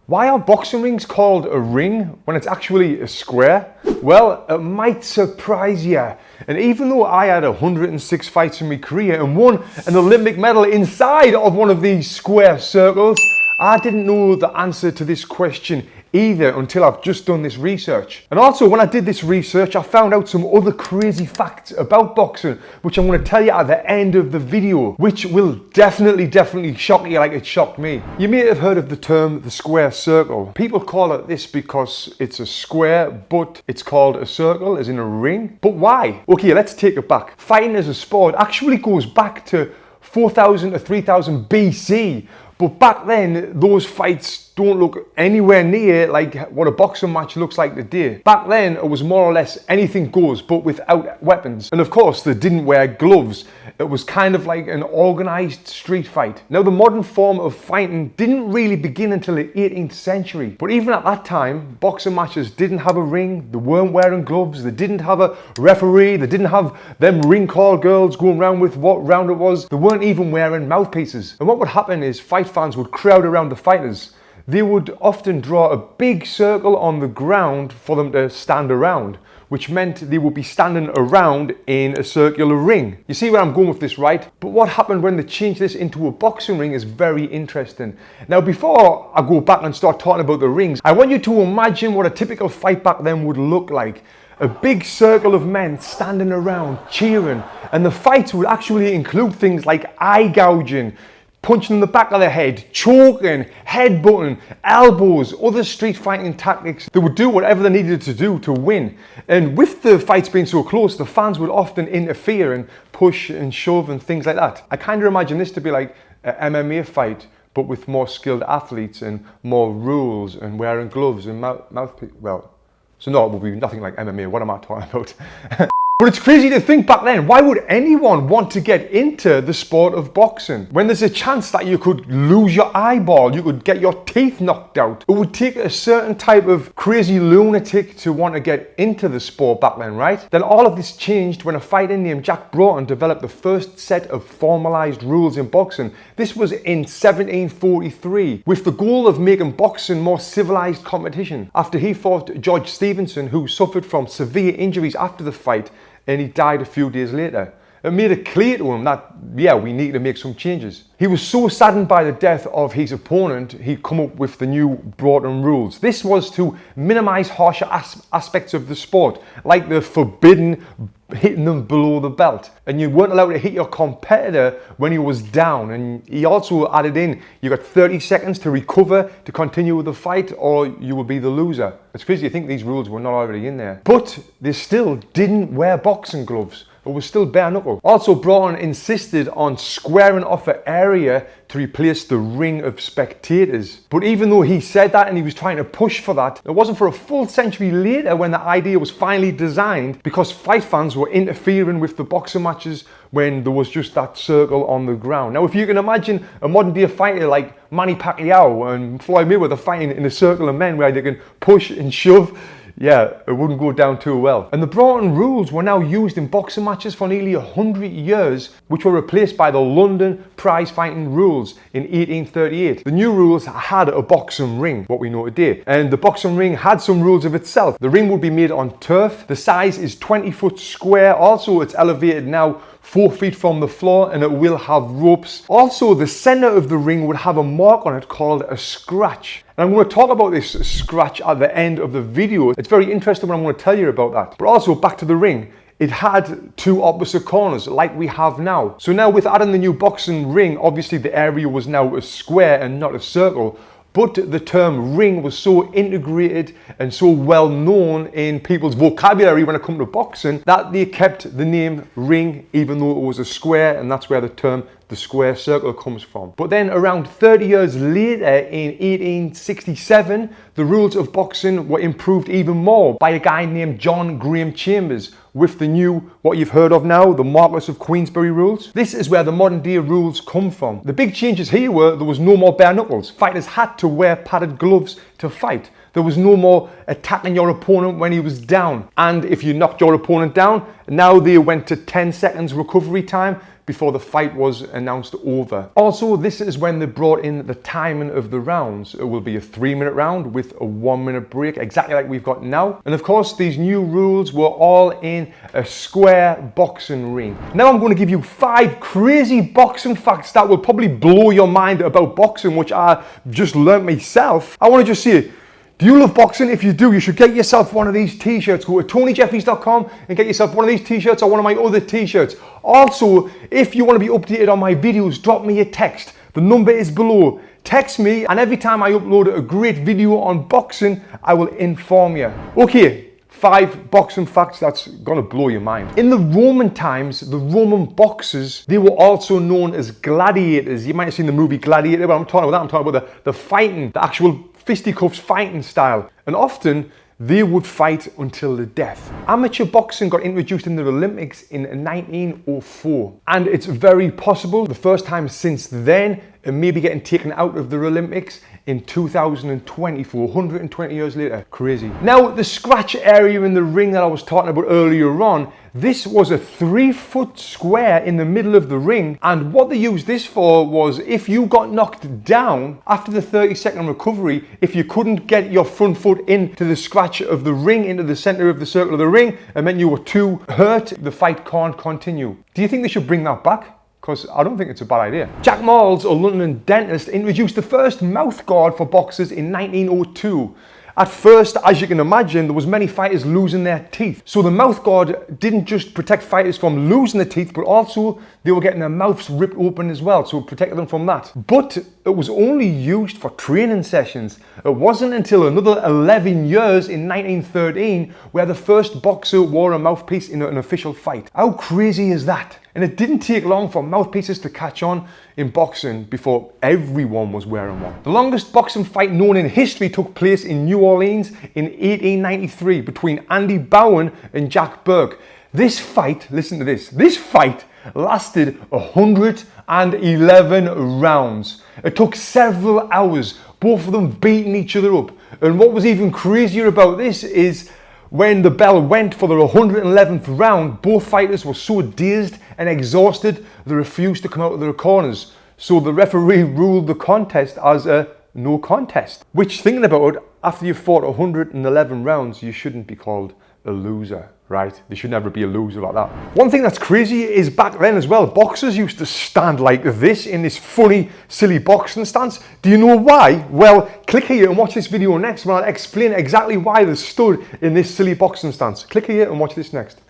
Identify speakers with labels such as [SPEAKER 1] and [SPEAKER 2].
[SPEAKER 1] Why are boxing rings called a ring when it's actually a square? Well, it might surprise you. And even though I had 106 fights in my career and won an Olympic medal inside of one of these square circles, I didn't know the answer to this question either until I've just done this research. And also when I did this research, I found out some other crazy facts about boxing, which I'm going to tell you at the end of the video, which will definitely shock you like it shocked me. You may have heard of the term the square circle. People call it this because it's a square, but it's called a circle, as in a ring. But why? Okay, let's take it back. Fighting as a sport actually goes back to 4000 to 3000 BC. But back then, those fights don't look anywhere near like what a boxing match looks like today. Back then, it was more or less anything goes, but without weapons. And of course, they didn't wear gloves. It was kind of like an organized street fight. Now, the modern form of fighting didn't really begin until the 18th century. But even at that time, boxing matches didn't have a ring, they weren't wearing gloves, they didn't have a referee, they didn't have them ring call girls going around with what round it was. They weren't even wearing mouthpieces. And what would happen is fight fans would crowd around the fighters. They would often draw a big circle on the ground for them to stand around, which meant they would be standing around in a circular ring. You see where I'm going with this, right? But what happened when they changed this into a boxing ring is very interesting. Now, before I go back and start talking about the rings, I want you to imagine what a typical fight back then would look like. A big circle of men standing around, cheering, and the fights would actually include things like eye gouging, punching in the back of the head, choking, headbutting, elbows, other street fighting tactics. They would do whatever they needed to do to win. And with the fights being so close, the fans would often interfere and push and shove and things like that. I kind of imagine this to be like an MMA fight, but with more skilled athletes and more rules and wearing gloves and mouthpiece. Well, so no, it will be nothing like MMA. What am I talking about? But it's crazy to think back then, why would anyone want to get into the sport of boxing? When there's a chance that you could lose your eyeball, you could get your teeth knocked out. It would take a certain type of crazy lunatic to want to get into the sport back then, right? Then all of this changed when a fighter named Jack Broughton developed the first set of formalized rules in boxing. This was in 1743, with the goal of making boxing more civilized competition. After he fought George Stevenson, who suffered from severe injuries after the fight, and he died a few days later. It made it clear to him that, yeah, we need to make some changes. He was so saddened by the death of his opponent, he'd come up with the new Broughton rules. This was to minimize harsher aspects of the sport, like the forbidden hitting them below the belt. And you weren't allowed to hit your competitor when he was down. And he also added in, you got 30 seconds to recover to continue with the fight, or you will be the loser. It's crazy to think these rules were not already in there. But they still didn't wear boxing gloves. It was still bare knuckle. Also, Broughton insisted on squaring off an area to replace the ring of spectators. But even though he said that and he was trying to push for that, it wasn't for a full century later when the idea was finally designed, because fight fans were interfering with the boxing matches when there was just that circle on the ground. Now, if you can imagine a modern day fighter like Manny Pacquiao and Floyd Mayweather fighting in a circle of men where they can push and shove, yeah, it wouldn't go down too well. And the Broughton rules were now used in boxing matches for nearly 100 years, which were replaced by the London prize fighting rules in 1838. The new rules had a boxing ring, what we know today. And the boxing ring had some rules of itself. The ring would be made on turf. The size is 20 foot square. Also, it's elevated now 4 feet from the floor, and it will have ropes. Also, the center of the ring would have a mark on it called a scratch. And I'm going to talk about this scratch at the end of the video. It's very interesting what I'm going to tell you about that. But also, back to the ring. It had two opposite corners like we have now. So now with adding the new boxing ring, obviously the area was now a square and not a circle. But the term ring was so integrated and so well known in people's vocabulary when it comes to boxing that they kept the name ring even though it was a square, and that's where the term the square circle comes from. But then around 30 years later, in 1867, the rules of boxing were improved even more by a guy named John Graham Chambers with the new, what you've heard of now, the Marquess of Queensberry rules. This is where the modern day rules come from. The big changes here were there was no more bare knuckles. Fighters had to wear padded gloves to fight. There was no more attacking your opponent when he was down. And if you knocked your opponent down, now they went to 10 seconds recovery time before the fight was announced over. Also, this is when they brought in the timing of the rounds. It will be a 3-minute round with a 1-minute break, exactly like we've got now. And of course, these new rules were all in a square boxing ring. Now I'm going to give you 5 crazy boxing facts that will probably blow your mind about boxing, which I just learned myself. I want to just say, do you love boxing? If you do, you should get yourself one of these t-shirts. Go to TonyJeffries.com and get yourself one of these t-shirts or one of my other t-shirts. Also, if you want to be updated on my videos, drop me a text. The number is below. Text me, and every time I upload a great video on boxing, I will inform you. Okay, 5 boxing facts that's gonna blow your mind. In the Roman times, the Roman boxers, they were also known as gladiators. You might have seen the movie Gladiator, but I'm talking about that. I'm talking about the fighting, the actual fisticuffs fighting style. And often, they would fight until the death. Amateur boxing got introduced in the Olympics in 1904. And it's very possible the first time since then, it may be getting taken out of the Olympics in 2024, 120 years later. Crazy. Now, the scratch area in the ring that I was talking about earlier on, this was a 3-foot square in the middle of the ring. And what they used this for was if you got knocked down after the 30-second recovery, if you couldn't get your front foot into the scratch of the ring, into the center of the circle of the ring, it meant you were too hurt, the fight can't continue. Do you think they should bring that back? Because I don't think it's a bad idea. Jack Marles, a London dentist, introduced the first mouth guard for boxers in 1902. At first, as you can imagine, there was many fighters losing their teeth. So the mouth guard didn't just protect fighters from losing their teeth, but also they were getting their mouths ripped open as well, so it protected them from that. But it was only used for training sessions. It wasn't until another 11 years in 1913 where the first boxer wore a mouthpiece in an official fight. How crazy is that? And it didn't take long for mouthpieces to catch on in boxing before everyone was wearing one. The longest boxing fight known in history took place in New Orleans in 1893 between Andy Bowen and Jack Burke. This fight, listen to this fight lasted 111 rounds. It took several hours, both of them beating each other up. And what was even crazier about this is when the bell went for the 111th round, both fighters were so dazed and exhausted, they refused to come out of their corners. So the referee ruled the contest as a no contest. Which, thinking about it, after you've fought 111 rounds, you shouldn't be called a loser, right? You should never be a loser like that. One thing that's crazy is back then as well, boxers used to stand like this in this funny, silly boxing stance. Do you know why? Well, click here and watch this video next when I'll explain exactly why they stood in this silly boxing stance. Click here and watch this next.